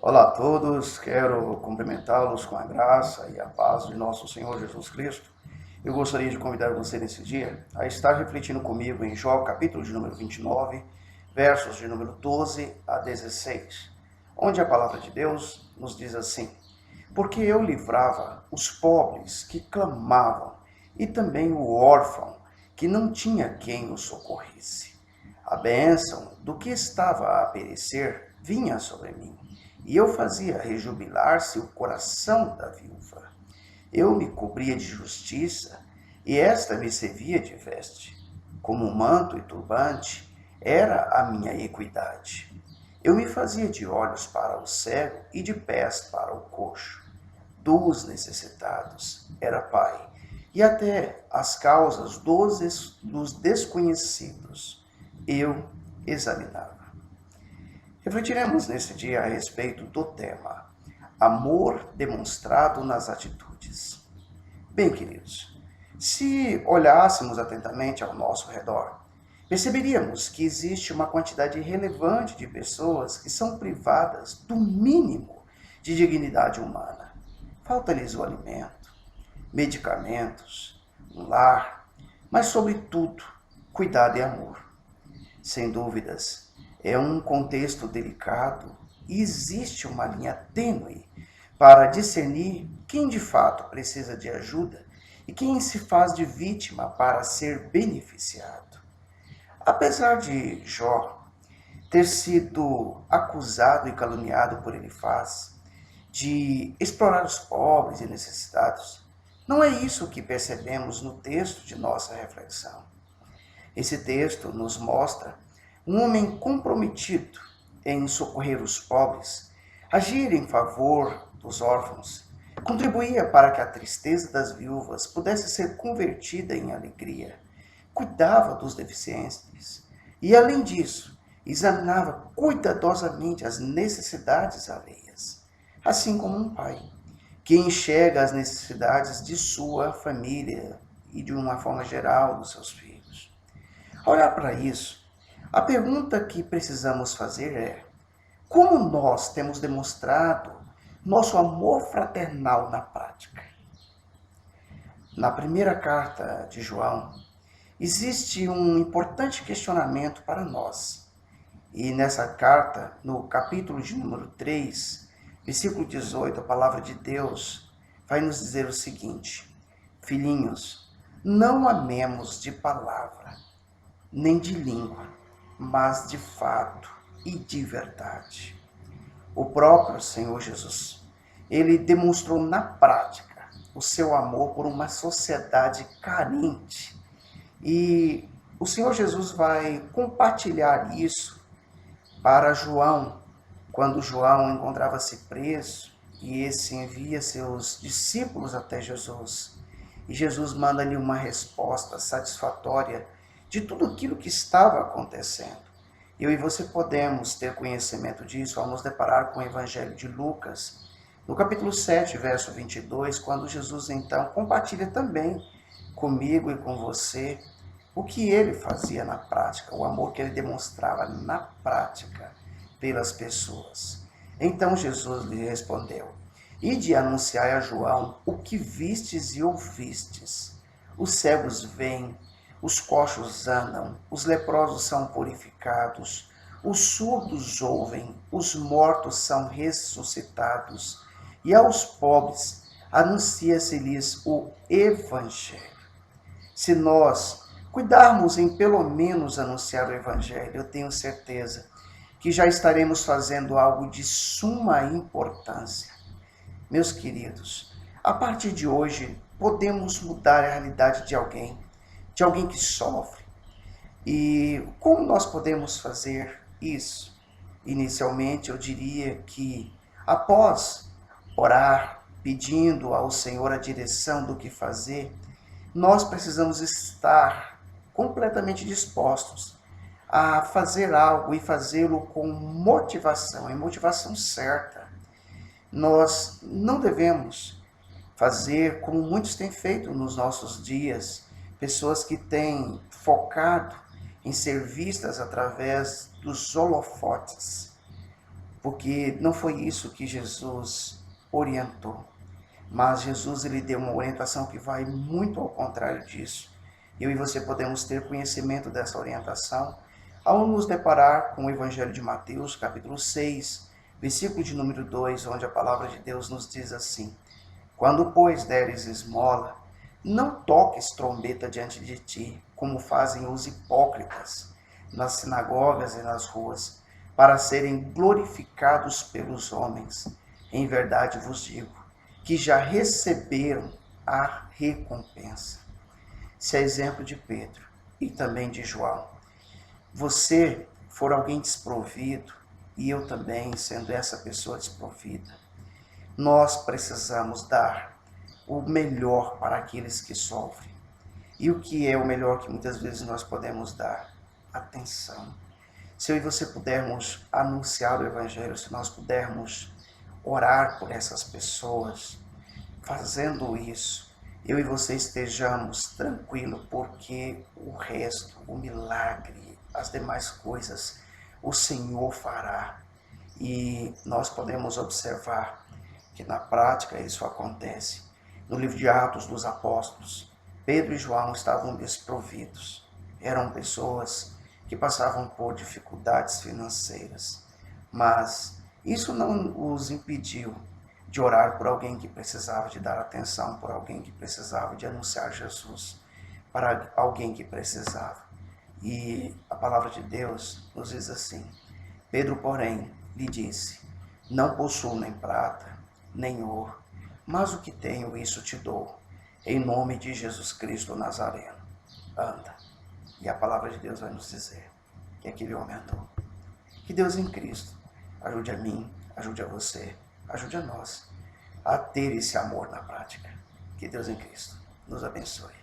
Olá a todos, quero cumprimentá-los com a graça e a paz de nosso Senhor Jesus Cristo. Eu gostaria de convidar você nesse dia a estar refletindo comigo em Jó, capítulo de número 29, versos de número 12 a 16, onde a palavra de Deus nos diz assim: Porque eu livrava os pobres que clamavam, e também o órfão que não tinha quem o socorresse. A bênção do que estava a perecer vinha sobre mim, e eu fazia rejubilar-se o coração da viúva. Eu me cobria de justiça, e esta me servia de veste. Como manto e turbante, era a minha equidade. Eu me fazia de olhos para o cego e de pés para o coxo. Dos necessitados era pai, e até as causas dos desconhecidos eu examinava. Refletiremos neste dia a respeito do tema amor demonstrado nas atitudes. Bem, queridos, se olhássemos atentamente ao nosso redor, perceberíamos que existe uma quantidade relevante de pessoas que são privadas do mínimo de dignidade humana. Falta-lhes o alimento, medicamentos, um lar, mas, sobretudo, cuidado e amor. Sem dúvidas, é um contexto delicado e existe uma linha tênue para discernir quem de fato precisa de ajuda e quem se faz de vítima para ser beneficiado. Apesar de Jó ter sido acusado e caluniado por Elifaz de explorar os pobres e necessitados, não é isso que percebemos no texto de nossa reflexão. Esse texto nos mostra um homem comprometido em socorrer os pobres, agir em favor dos órfãos, contribuía para que a tristeza das viúvas pudesse ser convertida em alegria, cuidava dos deficientes e, além disso, examinava cuidadosamente as necessidades alheias, assim como um pai que enxerga as necessidades de sua família e, de uma forma geral, dos seus filhos. Ao olhar para isso, a pergunta que precisamos fazer é: como nós temos demonstrado nosso amor fraternal na prática? Na primeira carta de João, existe um importante questionamento para nós. E nessa carta, no capítulo de número 3, versículo 18, a palavra de Deus vai nos dizer o seguinte: Filhinhos, não amemos de palavra, nem de língua, mas de fato e de verdade. O próprio Senhor Jesus, ele demonstrou na prática o seu amor por uma sociedade carente. E o Senhor Jesus vai compartilhar isso para João, quando João encontrava-se preso e esse envia seus discípulos até Jesus. E Jesus manda-lhe uma resposta satisfatória de tudo aquilo que estava acontecendo. Eu e você podemos ter conhecimento disso ao nos deparar com o Evangelho de Lucas, no capítulo 7, verso 22, quando Jesus então compartilha também comigo e com você o que ele fazia na prática, o amor que ele demonstrava na prática pelas pessoas. Então Jesus lhe respondeu: Ide anunciai a João o que vistes e ouvistes. Os cegos veem, os coxos andam, os leprosos são purificados, os surdos ouvem, os mortos são ressuscitados, e aos pobres anuncia-se-lhes o Evangelho. Se nós cuidarmos em pelo menos anunciar o Evangelho, eu tenho certeza que já estaremos fazendo algo de suma importância. Meus queridos, a partir de hoje, podemos mudar a realidade de alguém que sofre. E como nós podemos fazer isso? Inicialmente, eu diria que, após orar, pedindo ao Senhor a direção do que fazer, nós precisamos estar completamente dispostos a fazer algo e fazê-lo com motivação, e motivação certa. Nós não devemos fazer como muitos têm feito nos nossos dias, pessoas que têm focado em ser vistas através dos holofotes. porque não foi isso que Jesus orientou. Mas Jesus ele deu uma orientação que vai muito ao contrário disso. Eu e você podemos ter conhecimento dessa orientação ao nos deparar com o Evangelho de Mateus, capítulo 6, versículo de número 2, onde a palavra de Deus nos diz assim: Quando, pois, deres esmola, não toques trombeta diante de ti, como fazem os hipócritas nas sinagogas e nas ruas, para serem glorificados pelos homens. Em verdade vos digo, que já receberam a recompensa. Se é exemplo de Pedro e também de João, você for alguém desprovido, e eu também sendo essa pessoa desprovida, nós precisamos dar o melhor para aqueles que sofrem. E o que é o melhor que muitas vezes nós podemos dar? Atenção. Se eu e você pudermos anunciar o Evangelho, se nós pudermos orar por essas pessoas, fazendo isso, eu e você estejamos tranquilos, porque o resto, o milagre, as demais coisas, o Senhor fará. E nós podemos observar que na prática isso acontece. No livro de Atos dos Apóstolos, Pedro e João estavam desprovidos. Eram pessoas que passavam por dificuldades financeiras, mas isso não os impediu de orar por alguém que precisava de dar atenção, por alguém que precisava de anunciar Jesus, para alguém que precisava. E a palavra de Deus nos diz assim: Pedro, porém, lhe disse: Não possuo nem prata, nem ouro, mas o que tenho, isso te dou. Em nome de Jesus Cristo Nazareno, anda. E a palavra de Deus vai nos dizer que aquele homem andou. Que Deus em Cristo ajude a mim, ajude a você, ajude a nós a ter esse amor na prática. Que Deus em Cristo nos abençoe.